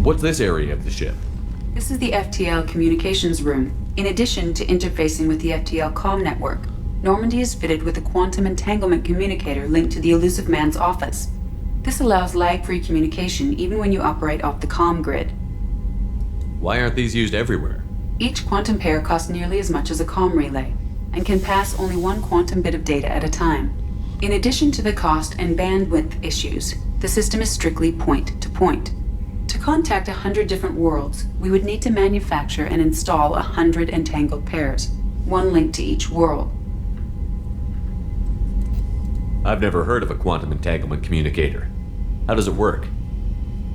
What's this area of the ship? This is the FTL communications room. In addition to interfacing with the FTL comm network, Normandy is fitted with a quantum entanglement communicator linked to the Elusive Man's office. This allows lag-free communication even when you operate off the comm grid. Why aren't these used everywhere? Each quantum pair costs nearly as much as a comm relay, and can pass only one quantum bit of data at a time. In addition to the cost and bandwidth issues, the system is strictly point-to-point. To contact 100 different worlds, we would need to manufacture and install 100 entangled pairs, one link to each world. I've never heard of a quantum entanglement communicator. How does it work?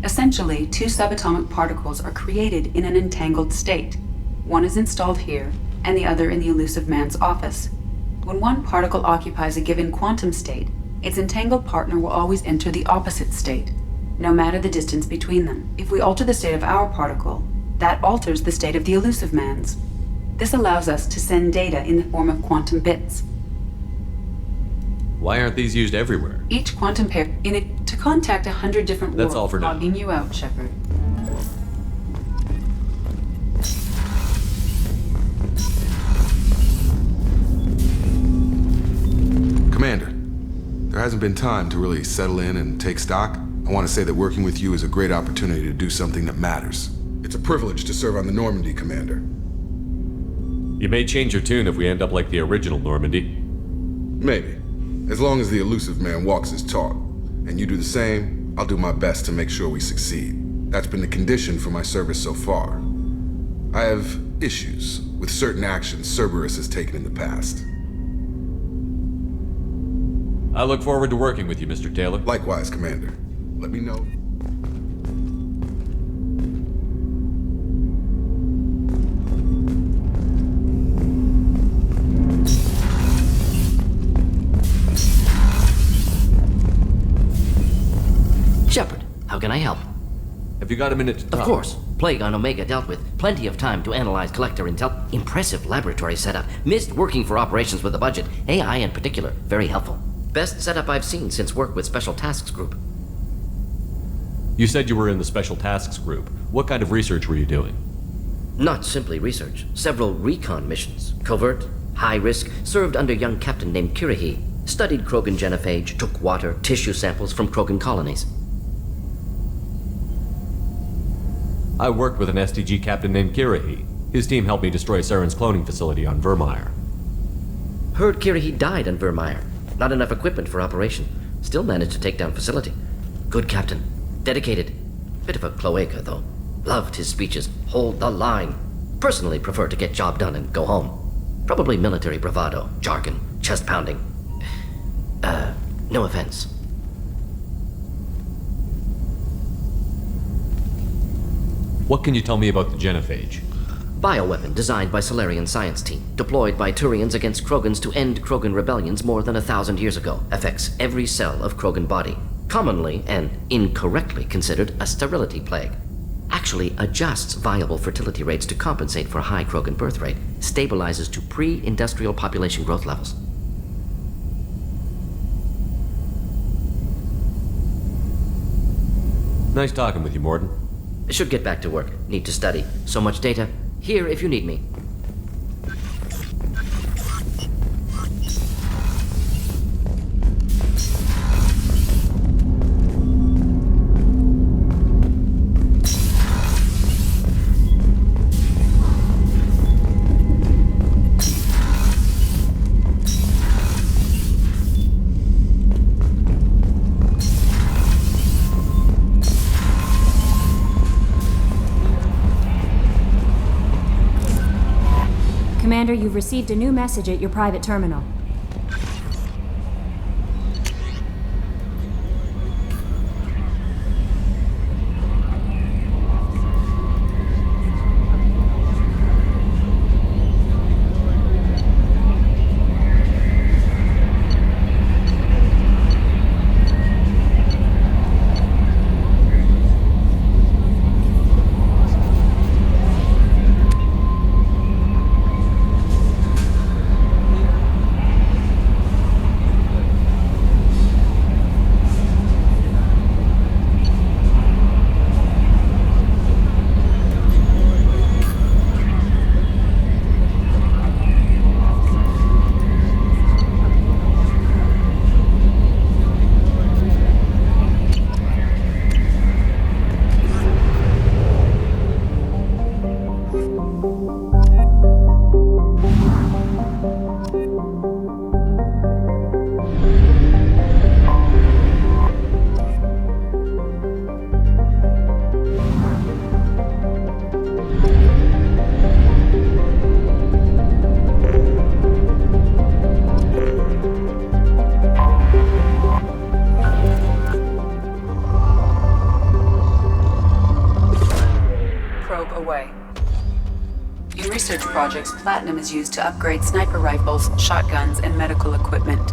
Essentially, two subatomic particles are created in an entangled state. One is installed here, and the other in the Elusive Man's office. When one particle occupies a given quantum state, its entangled partner will always enter the opposite state, no matter the distance between them. If we alter the state of our particle, that alters the state of the Elusive Man's. This allows us to send data in the form of quantum bits. Why aren't these used everywhere? Each quantum pair in it to contact 100 different worlds. That's all for now. Logging you out, Shepard. Commander, there hasn't been time to really settle in and take stock. I want to say that working with you is a great opportunity to do something that matters. It's a privilege to serve on the Normandy, Commander. You may change your tune if we end up like the original Normandy. Maybe. As long as the Elusive Man walks his talk, and you do the same, I'll do my best to make sure we succeed. That's been the condition for my service so far. I have issues with certain actions Cerberus has taken in the past. I look forward to working with you, Mr. Taylor. Likewise, Commander. Let me know. Shepard, how can I help? Have you got a minute to talk? Of course. Plague on Omega dealt with. Plenty of time to analyze collector intel. Impressive laboratory setup. Missed working for operations with a budget. AI in particular. Very helpful. Best setup I've seen since work with Special Tasks Group. You said you were in the Special Tasks Group. What kind of research were you doing? Not simply research. Several recon missions. Covert, high risk, served under a young captain named Kirahi. Studied Krogan genophage, took water, tissue samples from Krogan colonies. I worked with an STG captain named Kirahi. His team helped me destroy Saren's cloning facility on Vermeer. Heard Kirahi died on Vermeer. Not enough equipment for operation. Still managed to take down facility. Good captain. Dedicated. Bit of a cloaca, though. Loved his speeches. Hold the line. Personally prefer to get job done and go home. Probably military bravado, jargon, chest pounding. No offense. What can you tell me about the genophage? Bioweapon designed by Solarian science team, deployed by Turians against Krogans to end Krogan rebellions more than 1,000 years ago. Affects every cell of Krogan body. Commonly and incorrectly considered a sterility plague. Actually adjusts viable fertility rates to compensate for high Krogan birth rate. Stabilizes to pre-industrial population growth levels. Nice talking with you, Morden. Should get back to work. Need to study. So much data. Here if you need me. Commander, you've received a new message at your private terminal. projects, platinum is used to upgrade sniper rifles, shotguns, and medical equipment.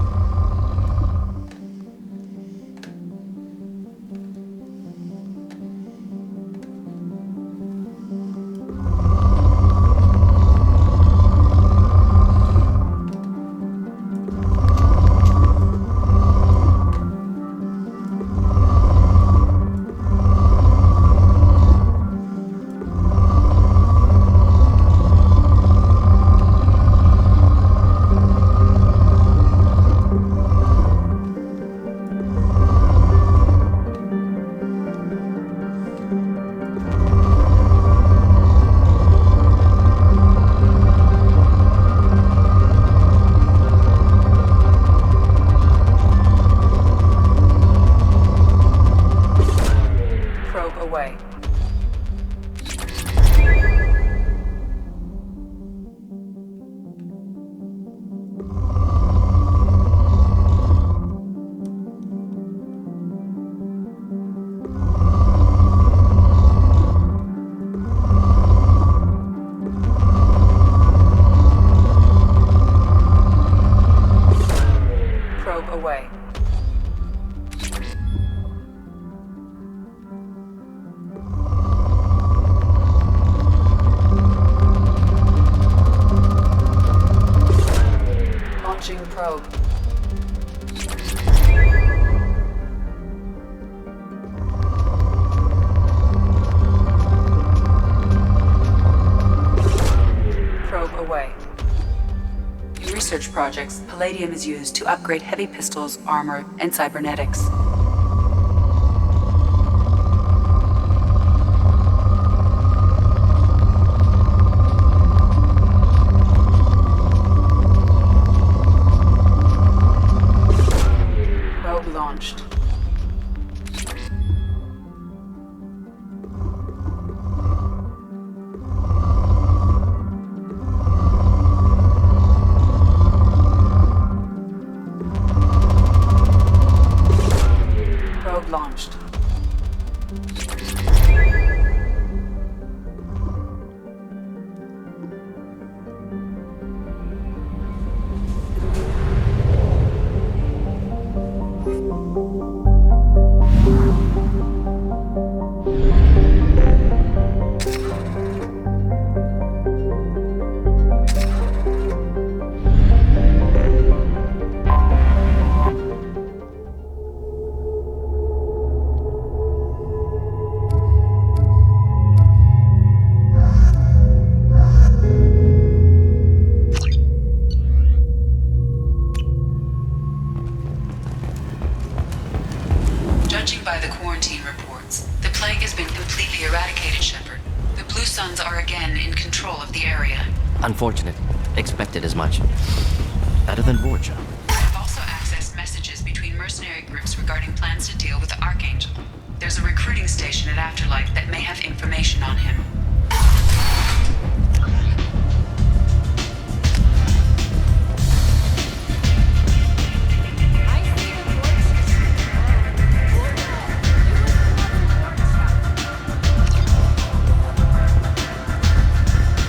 Away. Probe away. Launching probe. Probe away. In research projects, palladium is used to upgrade heavy pistols, armor, and cybernetics. Launched. Probe launched. Judging by the quarantine reports, the plague has been completely eradicated, Shepard. The Blue Suns are again in control of the area. Unfortunate. Expected as much. Better than Vorcha. I've also accessed messages between mercenary groups regarding plans to deal with the Archangel. There's a recruiting station at Afterlife that may have information on him.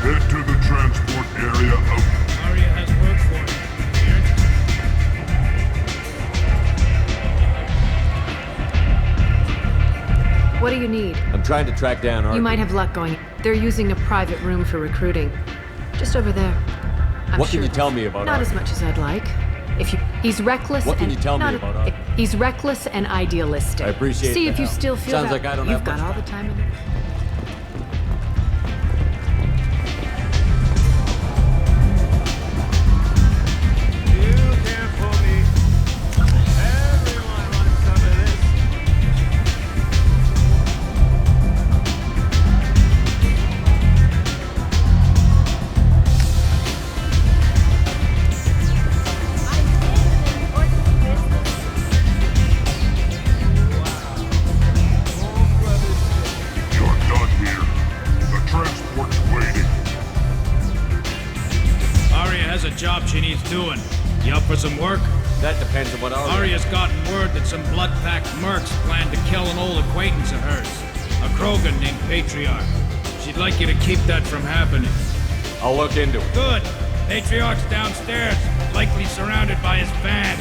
Head to the transport area of... Arya has work for you. What do you need? I'm trying to track down our... You might have luck going. They're using a private room for recruiting. Just over there. What can you tell me about Not Arya? as much as I'd like. He's reckless. What can and you tell me not about Arya? He's reckless and idealistic. I appreciate See the if you help. still feel Sounds that like I don't you've have got much all the time in the... You can't fool me. Everyone wants some of this. You're done here. The transport's waiting. Arya has a job she needs doing. You up for some work? That depends on what Arya... Arya's gotten word that some blood-packed mercs plan to kill an old acquaintance of hers, a Krogan named Patriarch. She'd like you to keep that from happening. I'll look into it. Good. Patriarch's downstairs, likely surrounded by his fans.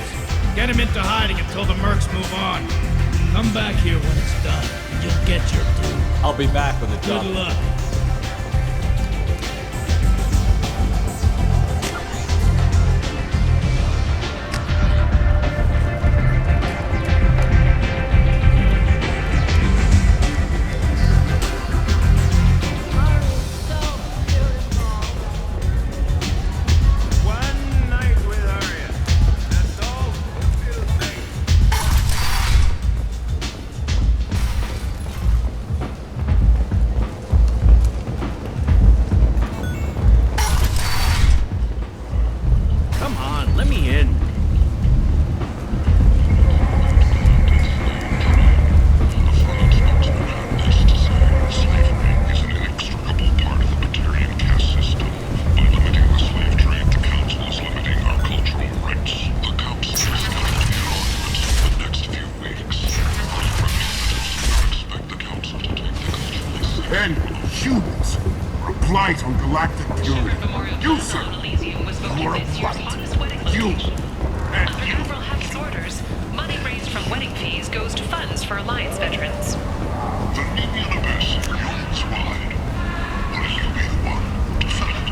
Get him into hiding until the mercs move on. Come back here when it's done, and you'll get your due. I'll be back when the job. Good luck. And humans are a blight on galactic purity. You, sir, you are a blight. You and you. Admiral Huff's orders. Money raised from wedding fees goes to funds for Alliance veterans. The new universe yawns wide. Will you be the one to fill it?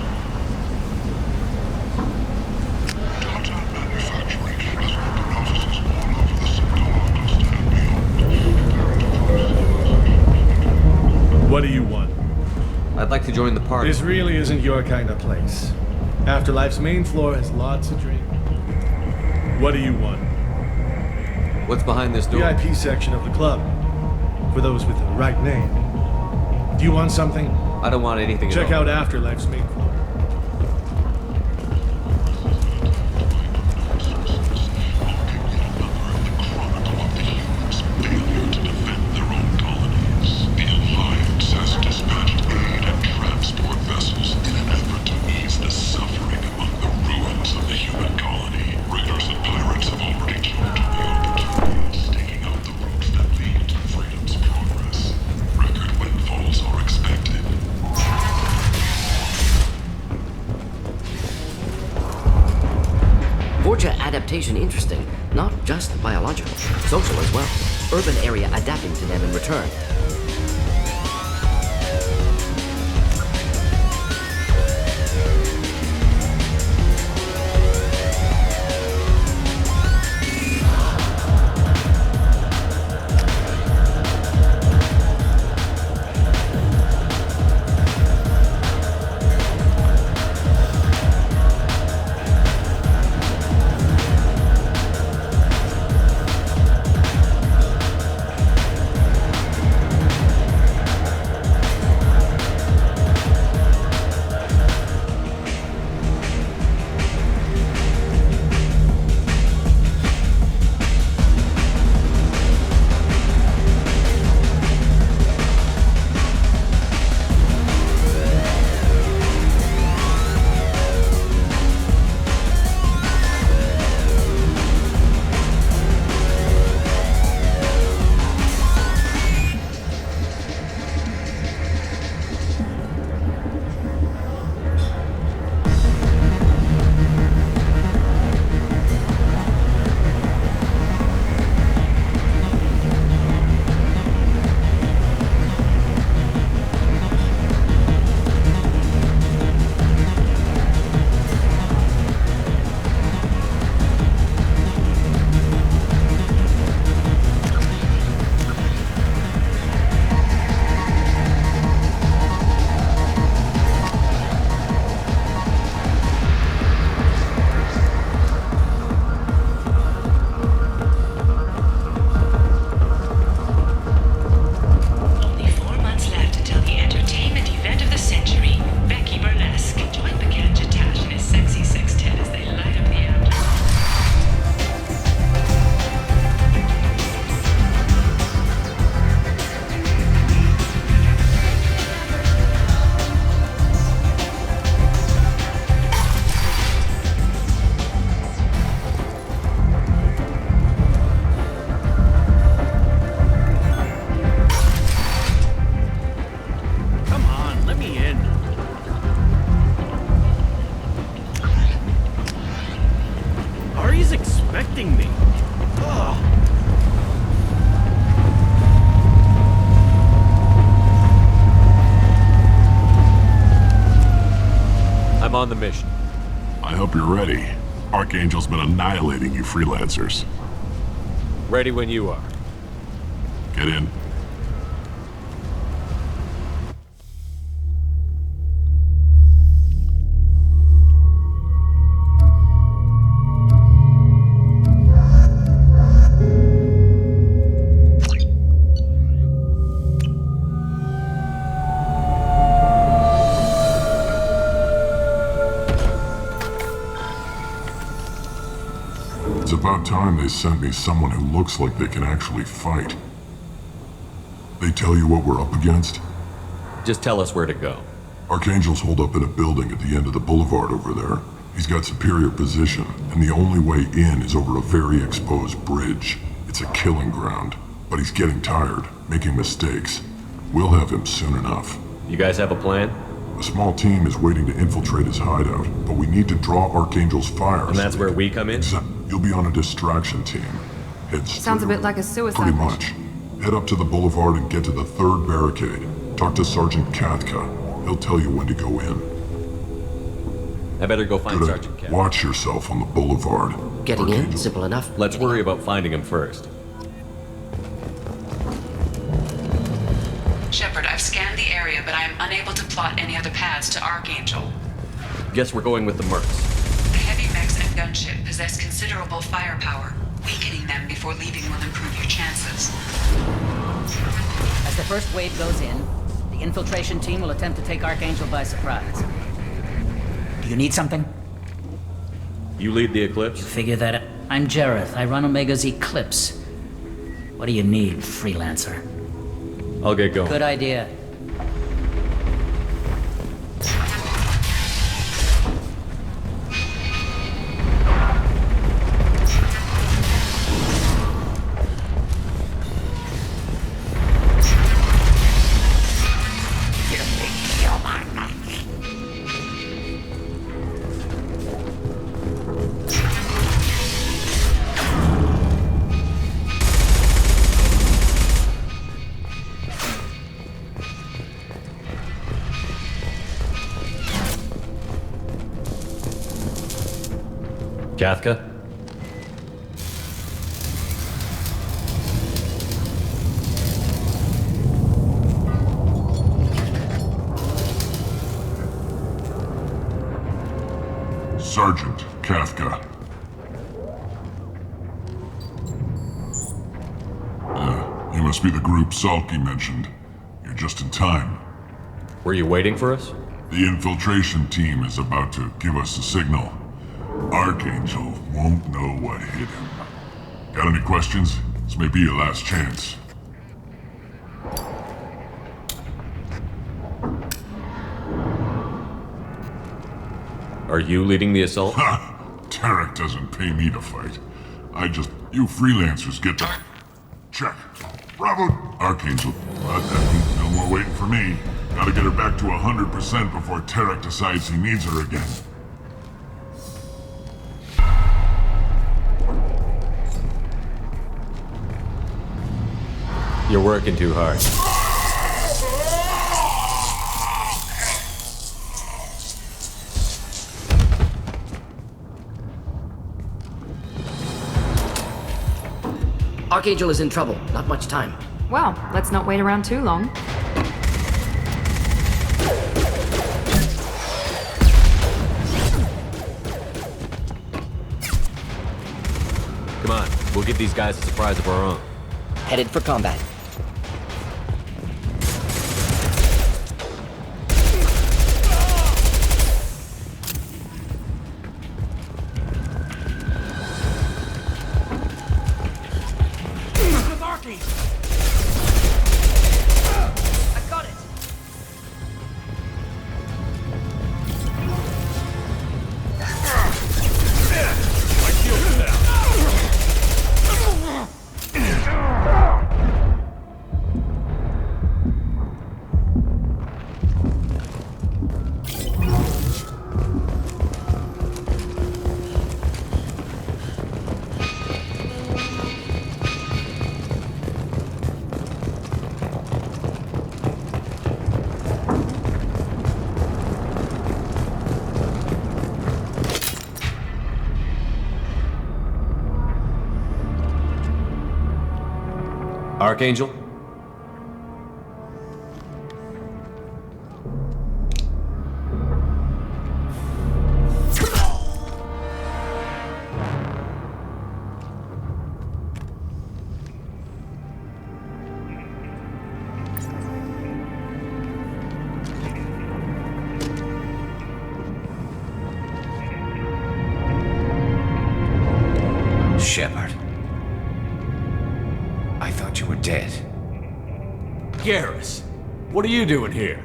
Data manufacturing has opened offices all over the Subconscious and beyond. What do you want? I'd like to join the party. This really isn't your kind of place. Afterlife's main floor has lots of drink. What do you want? What's behind this door? VIP section of the club. For those with the right name. Do you want something? I don't want anything at all. Check out Afterlife's main floor. Adaptation interesting, not just biological, social as well. Urban area adapting to them in return. I'm on the mission. I hope you're ready. Archangel's been annihilating you freelancers. Ready when you are. Get in. It's about time they sent me someone who looks like they can actually fight. They tell you what we're up against? Just tell us where to go. Archangel's holed up in a building at the end of the boulevard over there. He's got superior position, and the only way in is over a very exposed bridge. It's a killing ground, but he's getting tired, making mistakes. We'll have him soon enough. You guys have a plan? A small team is waiting to infiltrate his hideout, but we need to draw Archangel's fire. And that's where we come in? You'll be on a distraction team. Sounds a bit like a suicide Pretty mission. much. Head up to the boulevard and get to the third barricade. Talk to Sergeant Katka. He'll tell you when to go in. I better go find Good. Sergeant Katka. Watch yourself on the boulevard. Getting in? Archangel. Simple enough. Let's worry about finding him first. Shepard, I've scanned the area, but I am unable to plot any other paths to Archangel. Guess we're going with the Mercs. The heavy mechs and gunship possess considerable firepower. Weakening them before leaving will improve your chances. As the first wave goes in, the infiltration team will attempt to take Archangel by surprise. Do you need something? You lead the Eclipse? Figure that out. I'm Jareth. I run Omega's Eclipse. What do you need, freelancer? I'll get going. Good idea. Katka? Sergeant Katka. You must be the group Salky mentioned. You're just in time. Were you waiting for us? The infiltration team is about to give us a signal. Archangel won't know what hit him. Got any questions? This may be your last chance. Are you leading the assault? Ha! Tarek doesn't pay me to fight. You freelancers get the... Check. Bravo! Archangel. But that means no more waiting for me. Gotta get her back to 100% before Tarek decides he needs her again. You're working too hard. Archangel is in trouble. Not much time. Well, let's not wait around too long. Come on, we'll give these guys a surprise of our own. Headed for combat. Archangel? Shepard. I thought you were dead. Garrus, what are you doing here?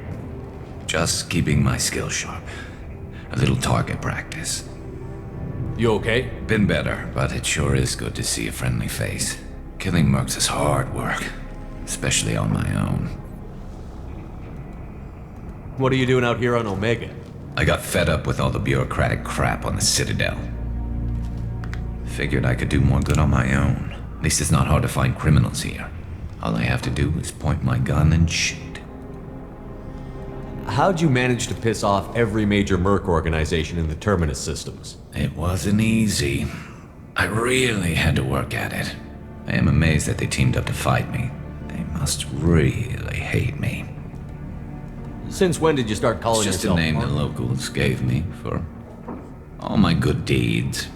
Just keeping my skills sharp. A little target practice. You okay? Been better, but it sure is good to see a friendly face. Killing mercs is hard work, especially on my own. What are you doing out here on Omega? I got fed up with all the bureaucratic crap on the Citadel. Figured I could do more good on my own. At least it's not hard to find criminals here. All I have to do is point my gun and shoot. How'd you manage to piss off every major merc organization in the Terminus systems? It wasn't easy. I really had to work at it. I am amazed that they teamed up to fight me. They must really hate me. Since when did you start calling It's just yourself a name the locals gave me for all my good deeds.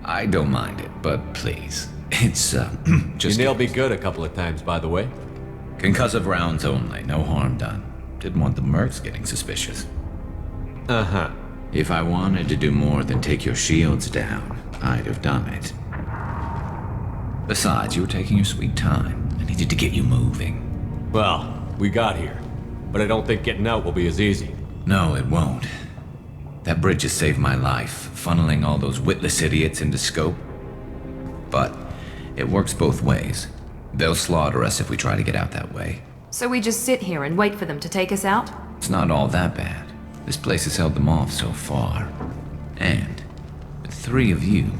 I don't mind it, but please, it's, just... You nailed me good a couple of times, by the way. Concussive rounds only, no harm done. Didn't want the mercs getting suspicious. Uh-huh. If I wanted to do more than take your shields down, I'd have done it. Besides, you were taking your sweet time. I needed to get you moving. Well, we got here. But I don't think getting out will be as easy. No, it won't. That bridge has saved my life, funneling all those witless idiots into scope. But it works both ways. They'll slaughter us if we try to get out that way. So we just sit here and wait for them to take us out? It's not all that bad. This place has held them off so far. And with 3 of you,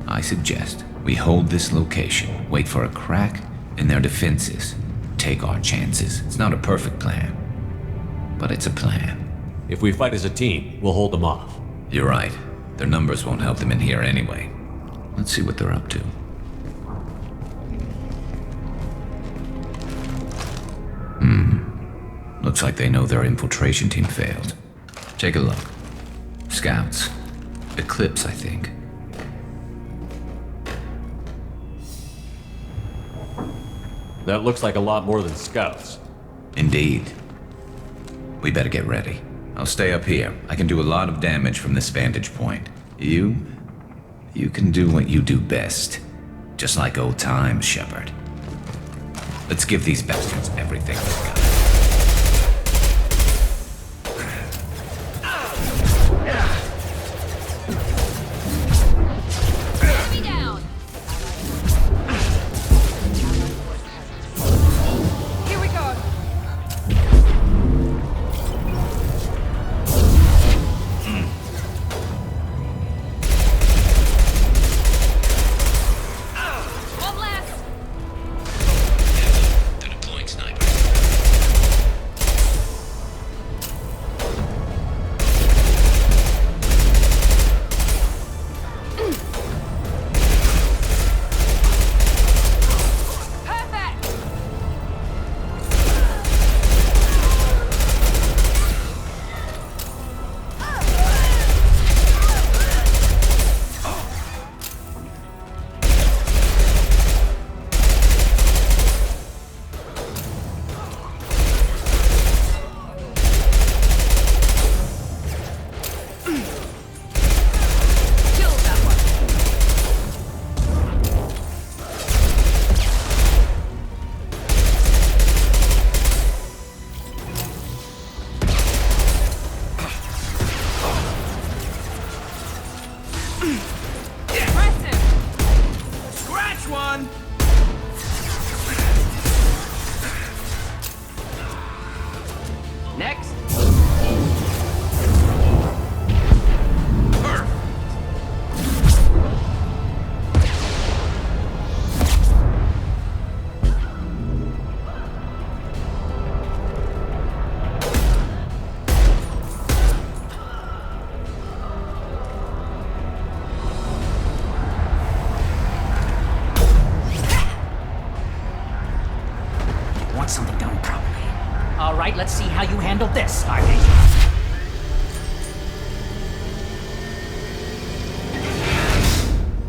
I suggest we hold this location, wait for a crack in their defenses, take our chances. It's not a perfect plan, but it's a plan. If we fight as a team, we'll hold them off. You're right. Their numbers won't help them in here anyway. Let's see what they're up to. Looks like they know their infiltration team failed. Take a look. Scouts. Eclipse, I think. That looks like a lot more than scouts. Indeed. We better get ready. I'll stay up here. I can do a lot of damage from this vantage point. You can do what you do best. Just like old times, Shepard. Let's give these bastards everything they've got. let's see how you handle this, Archangel.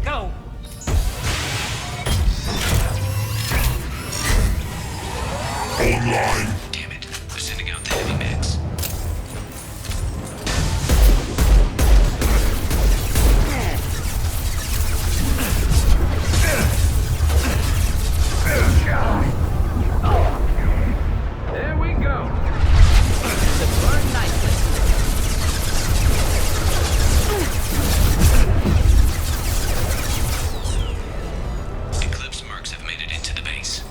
Go! Online. Damn it. They're sending out the heavy mix. There we go. Burn nicely. Eclipse mercs have made it into the base.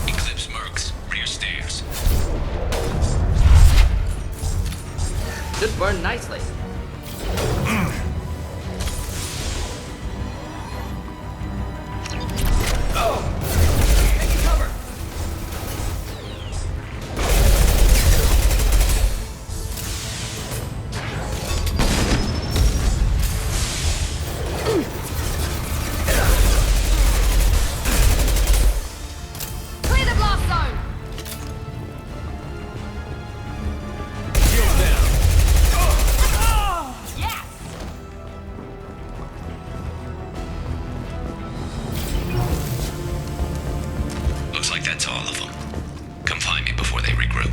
Eclipse mercs, rear stairs. Should burn nicely. Taking cover. Clear the blast zone! Yes! Looks like that's all of them. Come find me before they regroup.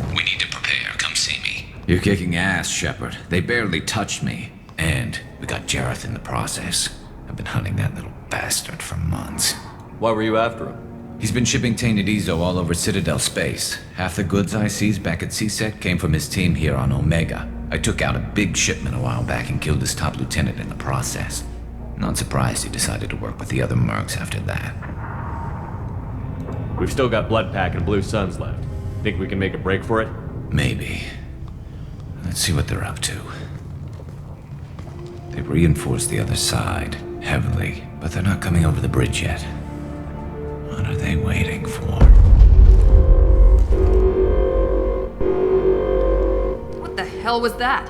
We need to prepare. Come see me. You're kicking ass, Shepard. They barely touched me. And we got Jareth in the process. I've been hunting that little bastard for months. Why were you after him? He's been shipping tainted Ezo all over Citadel space. Half the goods I seized back at CSEC came from his team here on Omega. I took out a big shipment a while back and killed his top lieutenant in the process. Not surprised he decided to work with the other mercs after that. We've still got Bloodpack and Blue Suns left. Think we can make a break for it? Maybe. Let's see what they're up to. They've reinforced the other side, heavily, but they're not coming over the bridge yet. What are they waiting for? What the hell was that?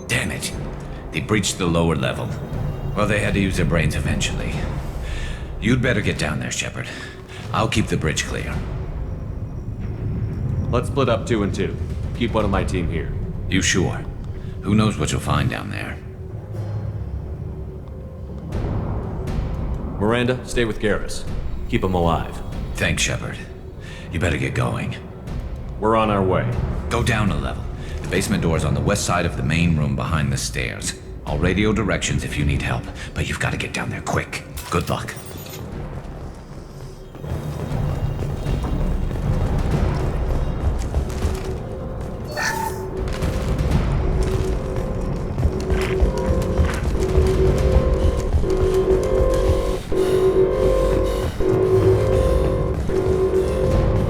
Damn it. They breached the lower level. Well, they had to use their brains eventually. You'd better get down there, Shepard. I'll keep the bridge clear. Let's split up 2 and 2. Keep one of my team here. You sure? Who knows what you'll find down there? Miranda, stay with Garrus. Keep him alive. Thanks, Shepard. You better get going. We're on our way. Go down a level. The basement door's on the west side of the main room behind the stairs. I'll radio directions if you need help, but you've got to get down there quick. Good luck.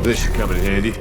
This should come in handy.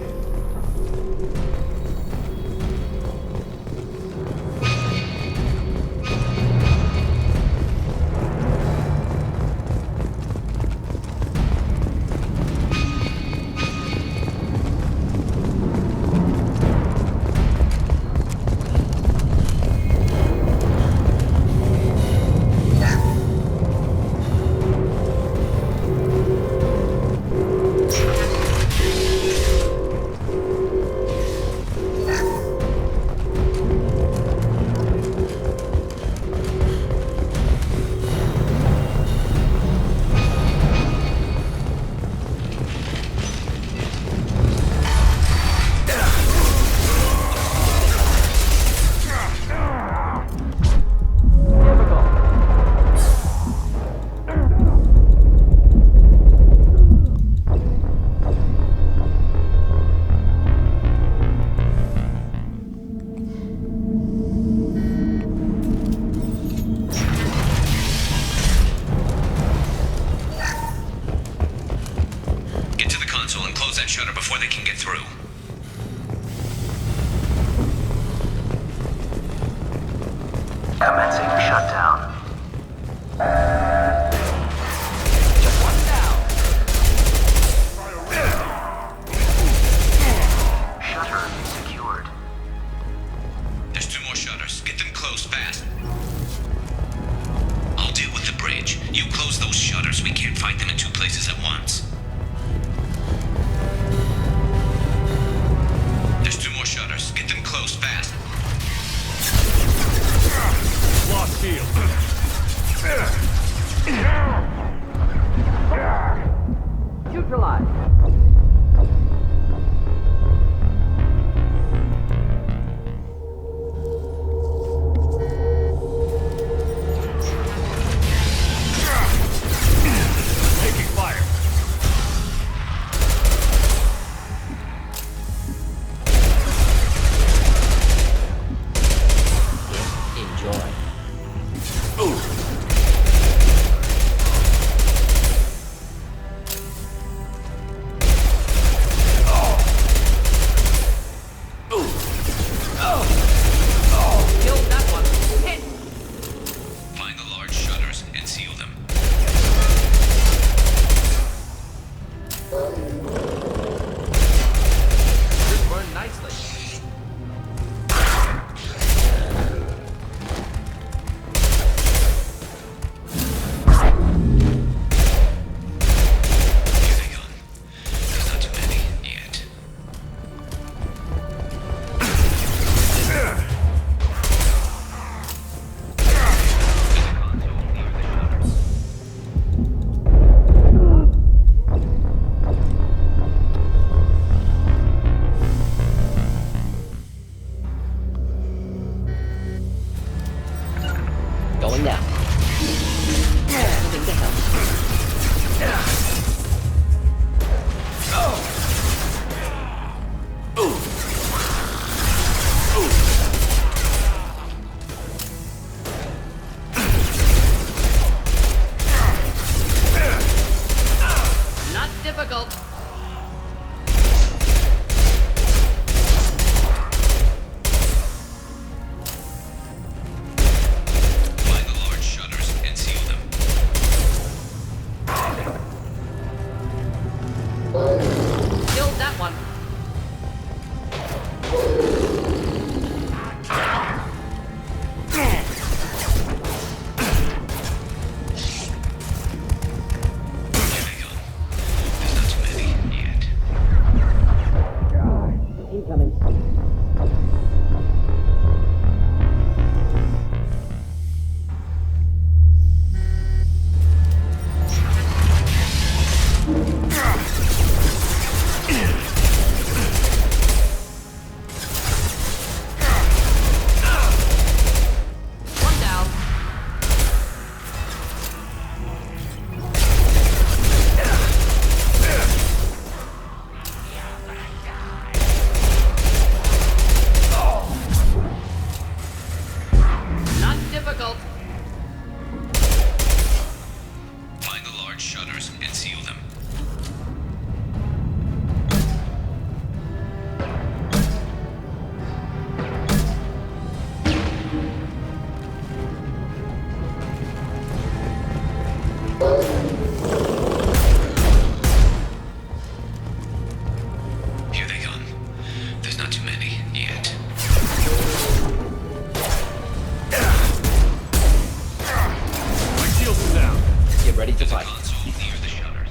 Commencing shutdown. Just one down. Shutter secured. There's 2 more shutters. Get them closed fast. I'll deal with the bridge. You close those shutters. We can't fight them in 2 places at once. There's 2 more shutters. Get them closed fast. Lost shield. Neutralized. Taking fire. Enjoy. Killed that one. Hit. Find the large shutters and seal them. This burned nicely. Here they come. There's not too many yet. Going now. Moving to help. Not difficult. Find the large shutters and seal them. Killed that one. Here they come. There's not too many yet. Incoming. One down. Not difficult. Find the large shutters and seal them. Here they come. There's not too many yet. My shields are down. Get ready to There's a fight. console near the shutters.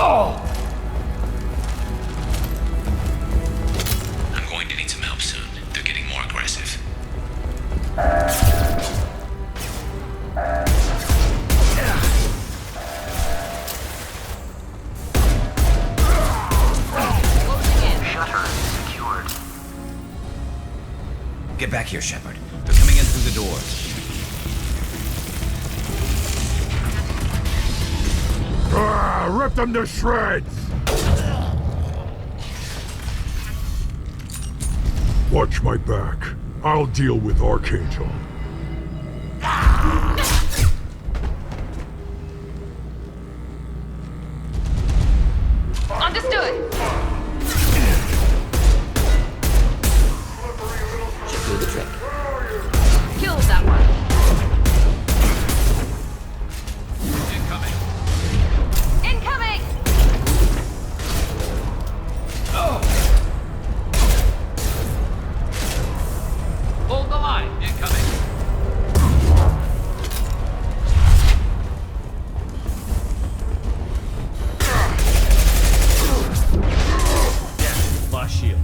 I'm going to need some help soon. They're getting more aggressive. Shutter secured. Get back here, Shepard. They're coming in through the doors. Rip them to shreds! Watch my back. I'll deal with Archangel. Understood. Should do the trick. Kill that one. Incoming! Hold the line. Incoming. Lost shield.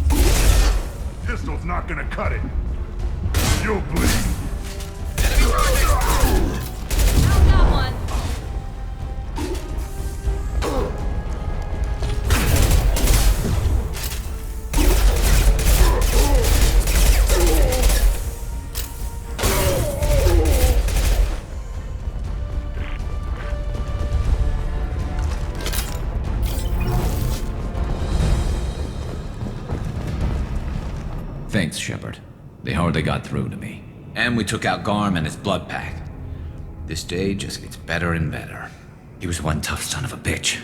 Pistol's not gonna cut it. You'll bleed. Found that one. Thanks, Shepard. They hardly got through to me. And we took out Garm and his blood pack. This day just gets better and better. He was one tough son of a bitch.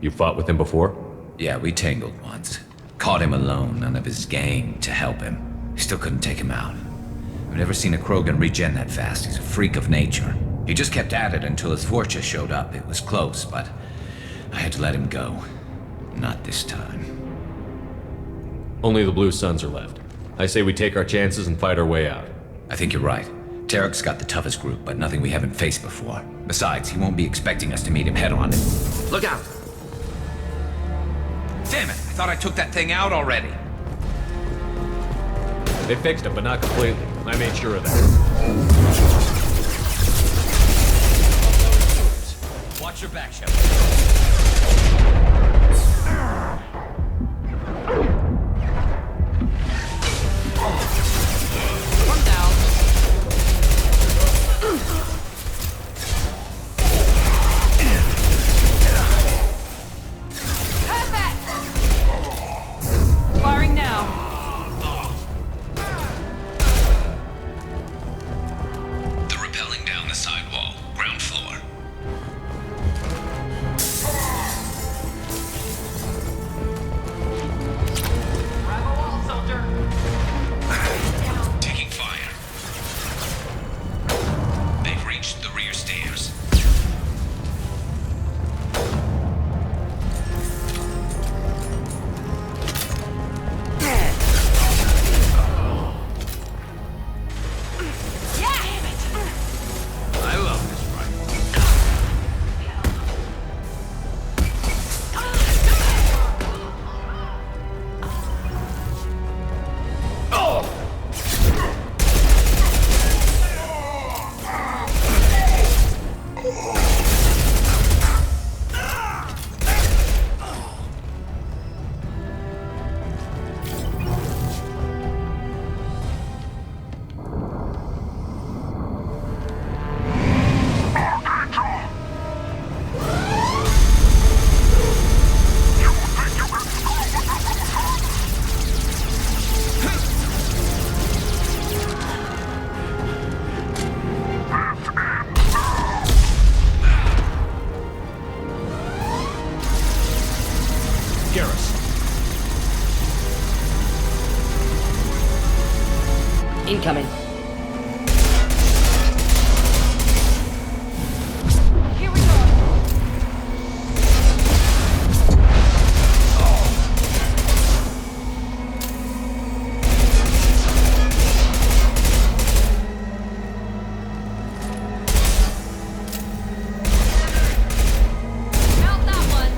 You fought with him before? Yeah, we tangled once. Caught him alone, none of his gang to help him. Still couldn't take him out. I've never seen a Krogan regen that fast. He's a freak of nature. He just kept at it until his Fortress showed up. It was close, but I had to let him go. Not this time. Only the Blue Suns are left. I say we take our chances and fight our way out. I think you're right. Tarek's got the toughest group, but nothing we haven't faced before. Besides, he won't be expecting us to meet him head-on. Look out! Damn it! I thought I took that thing out already. They fixed it, but not completely. I made sure of that. Watch your back, Shepard. One down. Perfect! Firing now. They're rappelling down the side wall, ground floor. Grab a wall, soldier. Taking fire. They've reached the rear stairs. I love this rifle. Incoming. Here we go. Count that one.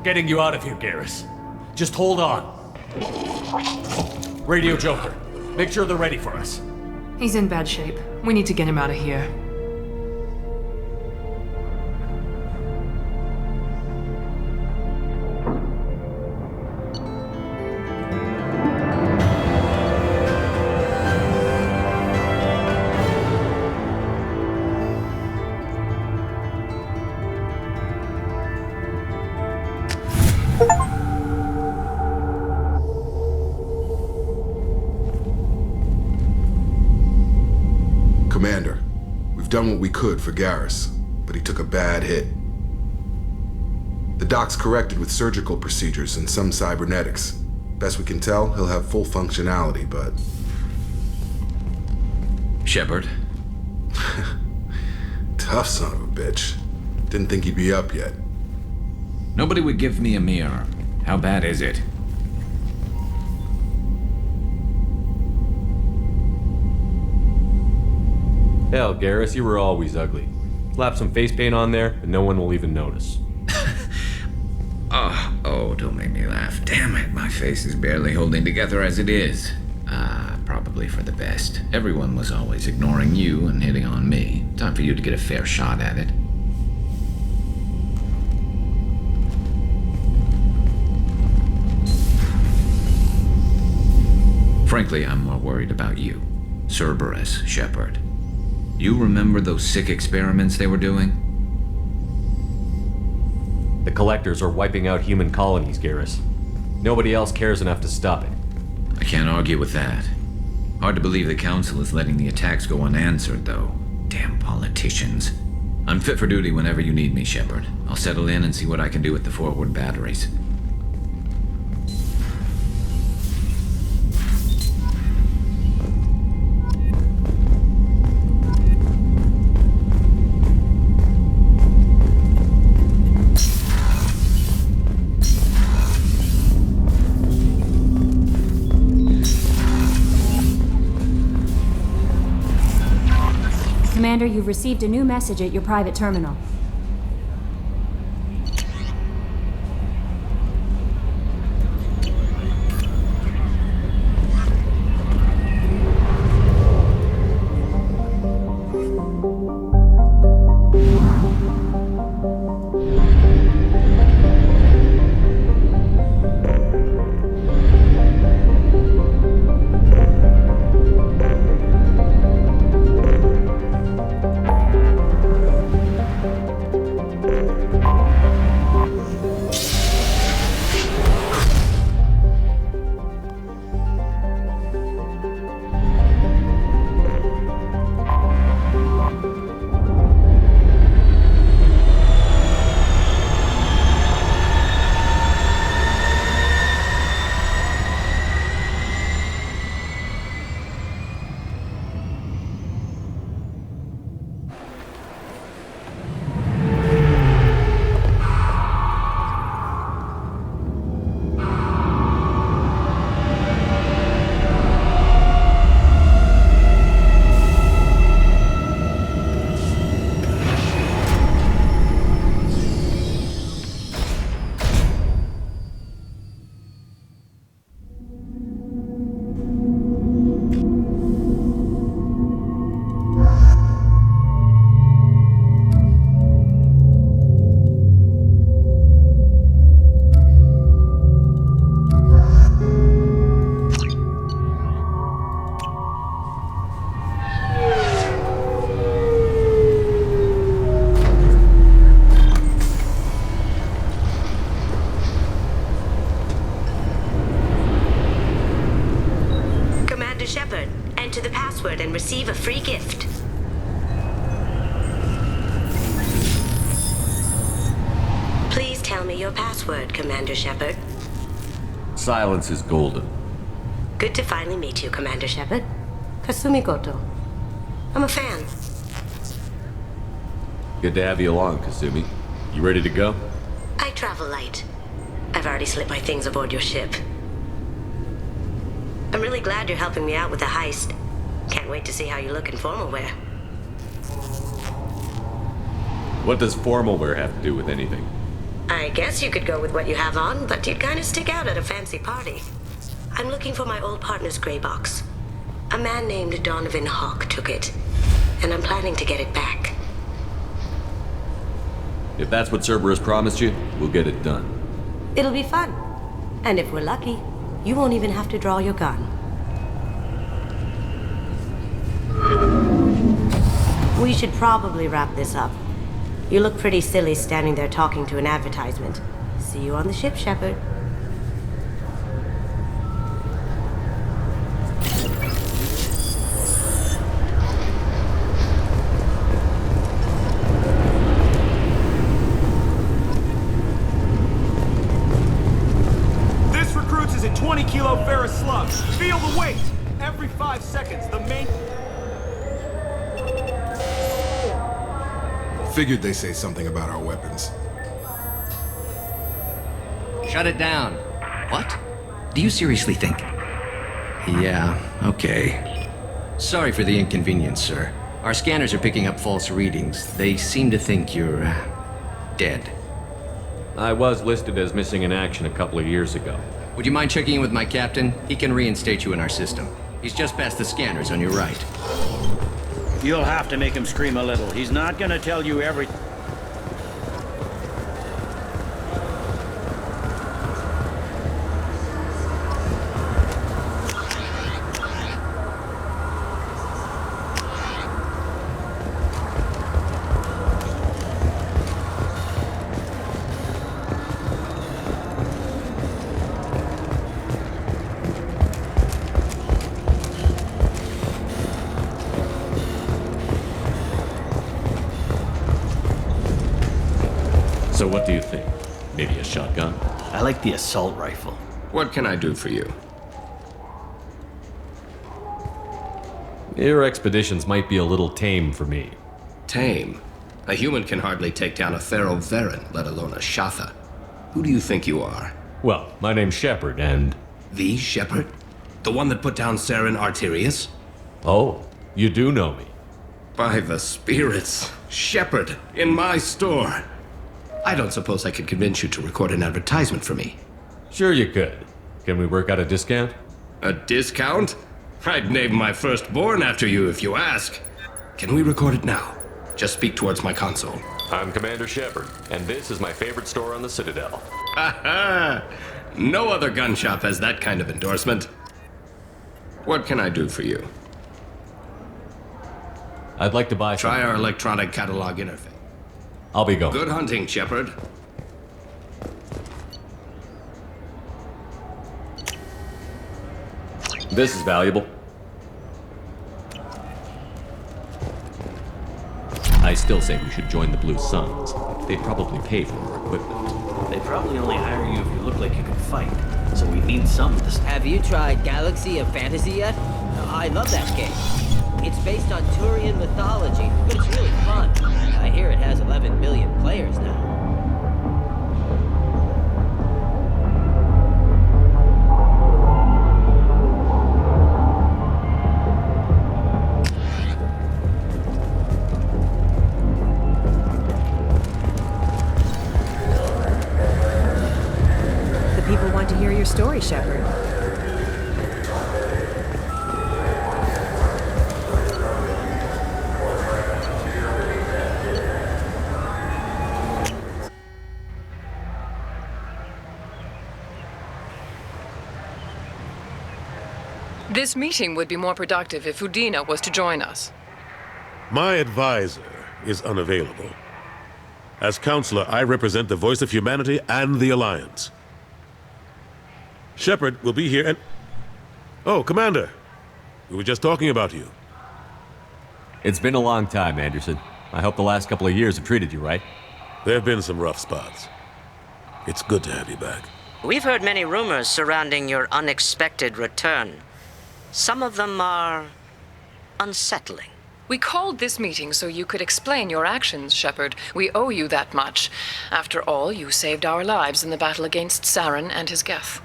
getting you out of here, Garrus. Just hold on. Radio Joker, make sure they're ready for us. He's in bad shape. We need to get him out of here. Commander, we've done what we could for Garrus, but he took a bad hit. The doc's corrected with surgical procedures and some cybernetics. Best we can tell, he'll have full functionality, but... Shepard? Tough son of a bitch. Didn't think he'd be up yet. Nobody would give me a mirror. How bad is it? Hell, Garrus, you were always ugly. Slap some face paint on there, and no one will even notice. Oh, don't make me laugh. Damn it, my face is barely holding together as it is. Probably for the best. Everyone was always ignoring you and hitting on me. Time for you to get a fair shot at it. Frankly, I'm more worried about you. Cerberus, Shepard. You remember those sick experiments they were doing? The Collectors are wiping out human colonies, Garrus. Nobody else cares enough to stop it. I can't argue with that. Hard to believe the Council is letting the attacks go unanswered, though. Damn politicians. I'm fit for duty whenever you need me, Shepard. I'll settle in and see what I can do with the forward batteries. Commander, you've received a new message at your private terminal. And receive a free gift. Please tell me your password, Commander Shepard. Silence is golden. Good to finally meet you, Commander Shepard. Kasumi Goto. I'm a fan. Good to have you along, Kasumi. You ready to go? I travel light. I've already slipped my things aboard your ship. I'm really glad you're helping me out with the heist. Can't wait to see how you look in formal wear. What does formal wear have to do with anything? I guess you could go with what you have on, but you'd kind of stick out at a fancy party. I'm looking for my old partner's gray box. A man named Donovan Hawk took it, and I'm planning to get it back. If that's what Cerberus promised you, we'll get it done. It'll be fun. And if we're lucky, you won't even have to draw your gun. We should probably wrap this up. You look pretty silly standing there talking to an advertisement. See you on the ship, Shepard. This recruits is a 20-kilo ferrous slug. Feel the weight! Every 5 seconds, the main... Figured they say something about our weapons. Shut it down. What? Do you seriously think? Yeah, okay. Sorry for the inconvenience, sir. Our scanners are picking up false readings. They seem to think you're, dead. I was listed as missing in action a couple of years ago. Would you mind checking in with my captain? He can reinstate you in our system. He's just past the scanners on your right. You'll have to make him scream a little. He's not gonna tell you everything. So what do you think? Maybe a shotgun? I like the assault rifle. What can I do for you? Your expeditions might be a little tame for me. Tame? A human can hardly take down a Pharaoh Varen, let alone a Shatha. Who do you think you are? Well, my name's Shepard, and... The Shepard? The one that put down Saren Arterius? Oh, you do know me. By the spirits. Shepard, in my store. I don't suppose I could convince you to record an advertisement for me. Sure you could. Can we work out a discount? A discount? I'd name my firstborn after you if you ask. Can we record it now? Just speak towards my console. I'm Commander Shepard, and this is my favorite store on the Citadel. Ha ha! No other gun shop has that kind of endorsement. What can I do for you? I'd like to buy... Try our electronic catalog interface. I'll be going. Good hunting, Shepard. This is valuable. I still say we should join the Blue Suns. They'd probably pay for more equipment. They probably only hire you if you look like you can fight. So we need some to... Have you tried Galaxy of Fantasy yet? I love that game. It's based on Turian mythology, but it's really fun. I hear it has 11 million players now. The people want to hear your story, Shepard. This meeting would be more productive if Udina was to join us. My advisor is unavailable. As counselor, I represent the voice of humanity and the Alliance. Shepard will be here and... Oh, Commander. We were just talking about you. It's been a long time, Anderson. I hope the last couple of years have treated you right. There have been some rough spots. It's good to have you back. We've heard many rumors surrounding your unexpected return. Some of them are unsettling. We called this meeting so you could explain your actions, Shepard. We owe you that much. After all, you saved our lives in the battle against Saren and his Geth.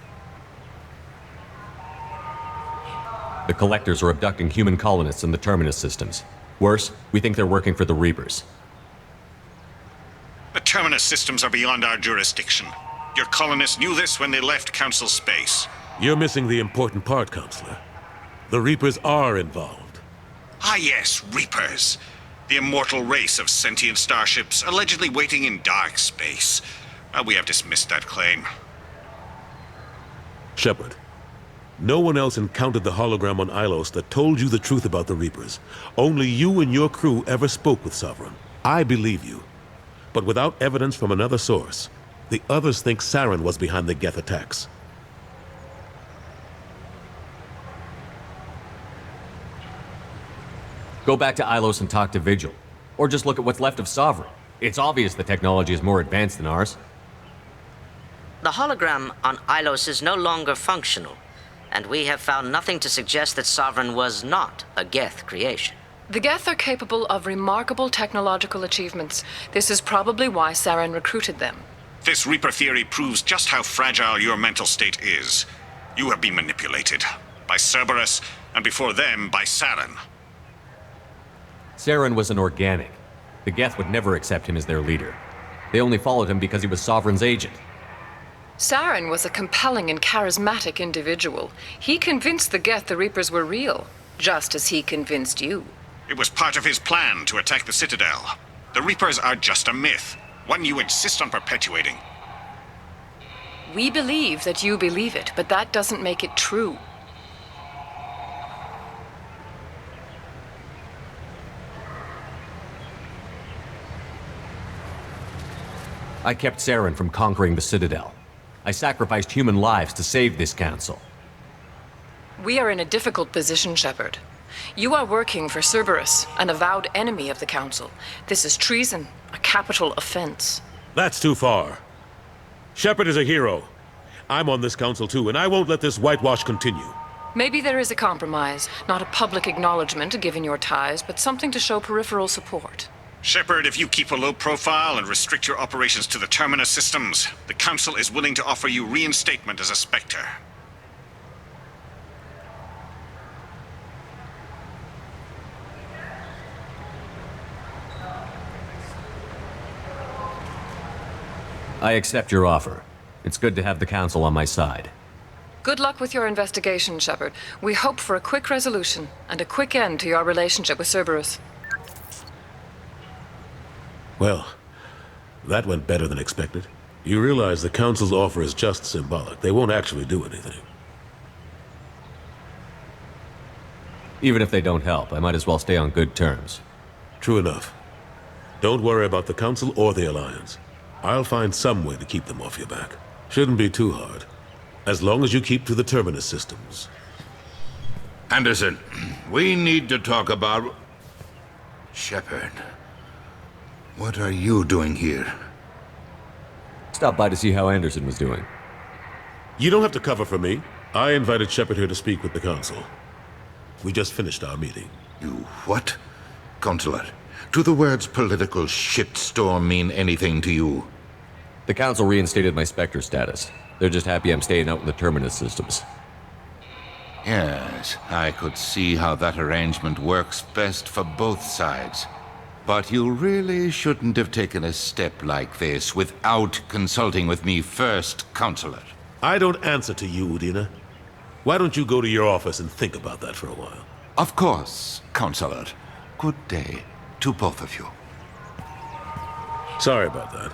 The Collectors are abducting human colonists in the Terminus systems. Worse, we think they're working for the Reapers. The Terminus systems are beyond our jurisdiction. Your colonists knew this when they left Council space. You're missing the important part, Counselor. The Reapers are involved. Ah yes, Reapers. The immortal race of sentient starships allegedly waiting in dark space. We have dismissed that claim. Shepard, no one else encountered the hologram on Ilos that told you the truth about the Reapers. Only you and your crew ever spoke with Sovereign. I believe you. But without evidence from another source, the others think Saren was behind the Geth attacks. Go back to Ilos and talk to Vigil. Or just look at what's left of Sovereign. It's obvious the technology is more advanced than ours. The hologram on Ilos is no longer functional, and we have found nothing to suggest that Sovereign was not a Geth creation. The Geth are capable of remarkable technological achievements. This is probably why Saren recruited them. This Reaper theory proves just how fragile your mental state is. You have been manipulated. By Cerberus, and before them, by Saren. Saren was an organic. The Geth would never accept him as their leader. They only followed him because he was Sovereign's agent. Saren was a compelling and charismatic individual. He convinced the Geth the Reapers were real, just as he convinced you. It was part of his plan to attack the Citadel. The Reapers are just a myth, one you insist on perpetuating. We believe that you believe it, but that doesn't make it true. I kept Saren from conquering the Citadel. I sacrificed human lives to save this council. We are in a difficult position, Shepard. You are working for Cerberus, an avowed enemy of the Council. This is treason, a capital offense. That's too far. Shepard is a hero. I'm on this council too, and I won't let this whitewash continue. Maybe there is a compromise, not a public acknowledgement given your ties, but something to show peripheral support. Shepard, if you keep a low profile and restrict your operations to the Terminus systems, the Council is willing to offer you reinstatement as a Spectre. I accept your offer. It's good to have the Council on my side. Good luck with your investigation, Shepard. We hope for a quick resolution and a quick end to your relationship with Cerberus. Well, that went better than expected. You realize the Council's offer is just symbolic. They won't actually do anything. Even if they don't help, I might as well stay on good terms. True enough. Don't worry about the Council or the Alliance. I'll find some way to keep them off your back. Shouldn't be too hard. As long as you keep to the Terminus systems. Anderson, we need to talk about... Shepard. What are you doing here? Stopped by to see how Anderson was doing. You don't have to cover for me. I invited Shepard here to speak with the Council. We just finished our meeting. You what? Counselor, do the words political shitstorm mean anything to you? The Council reinstated my Spectre status. They're just happy I'm staying out in the Terminus systems. Yes, I could see how that arrangement works best for both sides. But you really shouldn't have taken a step like this without consulting with me first, Counselor. I don't answer to you, Udina. Why don't you go to your office and think about that for a while? Of course, Counselor. Good day to both of you. Sorry about that.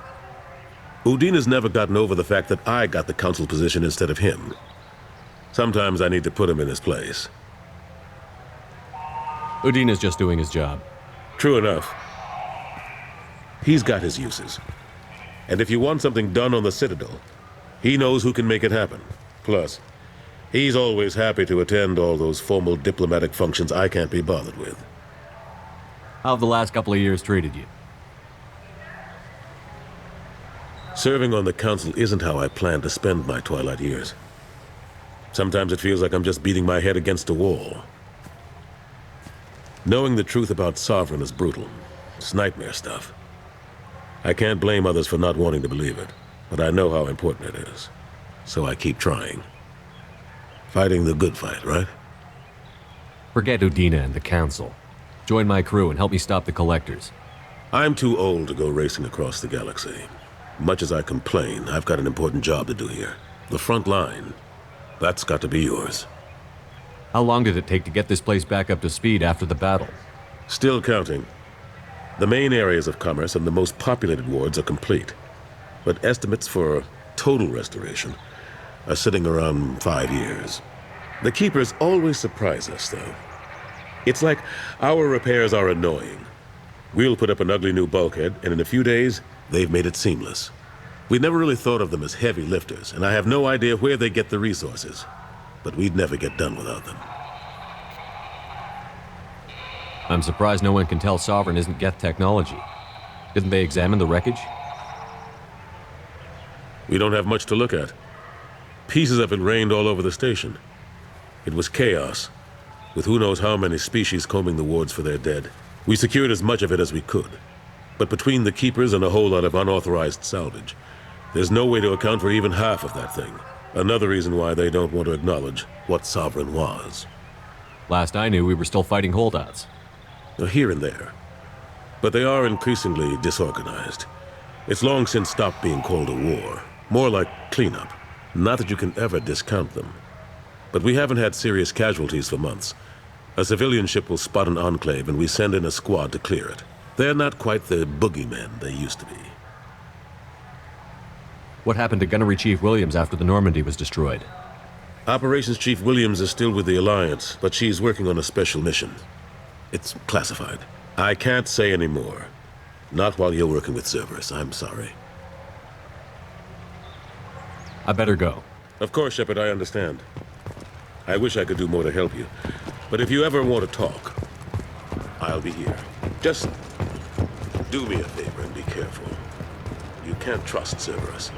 Udina's never gotten over the fact that I got the Council position instead of him. Sometimes I need to put him in his place. Udina's just doing his job. True enough. He's got his uses. And if you want something done on the Citadel, he knows who can make it happen. Plus, he's always happy to attend all those formal diplomatic functions I can't be bothered with. How have the last couple of years treated you? Serving on the Council isn't how I plan to spend my twilight years. Sometimes it feels like I'm just beating my head against a wall. Knowing the truth about Sovereign is brutal. It's nightmare stuff. I can't blame others for not wanting to believe it, but I know how important it is. So I keep trying. Fighting the good fight, right? Forget Udina and the Council. Join my crew and help me stop the Collectors. I'm too old to go racing across the galaxy. Much as I complain, I've got an important job to do here. The front line. That's got to be yours. How long did it take to get this place back up to speed after the battle? Still counting. The main areas of commerce and the most populated wards are complete. But estimates for total restoration are sitting around 5 years. The Keepers always surprise us, though. It's like our repairs are annoying. We'll put up an ugly new bulkhead, and in a few days, they've made it seamless. We never really thought of them as heavy lifters, and I have no idea where they get the resources. But we'd never get done without them. I'm surprised no one can tell Sovereign isn't Geth technology. Didn't they examine the wreckage? We don't have much to look at. Pieces of it rained all over the station. It was chaos, with who knows how many species combing the wards for their dead. We secured as much of it as we could. But between the Keepers and a whole lot of unauthorized salvage, there's no way to account for even half of that thing. Another reason why they don't want to acknowledge what Sovereign was. Last I knew, we were still fighting holdouts. Here and there. But they are increasingly disorganized. It's long since stopped being called a war. More like cleanup. Not that you can ever discount them. But we haven't had serious casualties for months. A civilian ship will spot an enclave and we send in a squad to clear it. They're not quite the boogeymen they used to be. What happened to Gunnery Chief Williams after the Normandy was destroyed? Operations Chief Williams is still with the Alliance, but she's working on a special mission. It's classified. I can't say any more. Not while you're working with Cerberus, I'm sorry. I better go. Of course, Shepard, I understand. I wish I could do more to help you. But if you ever want to talk, I'll be here. Just do me a favor and be careful. You can't trust Cerberus.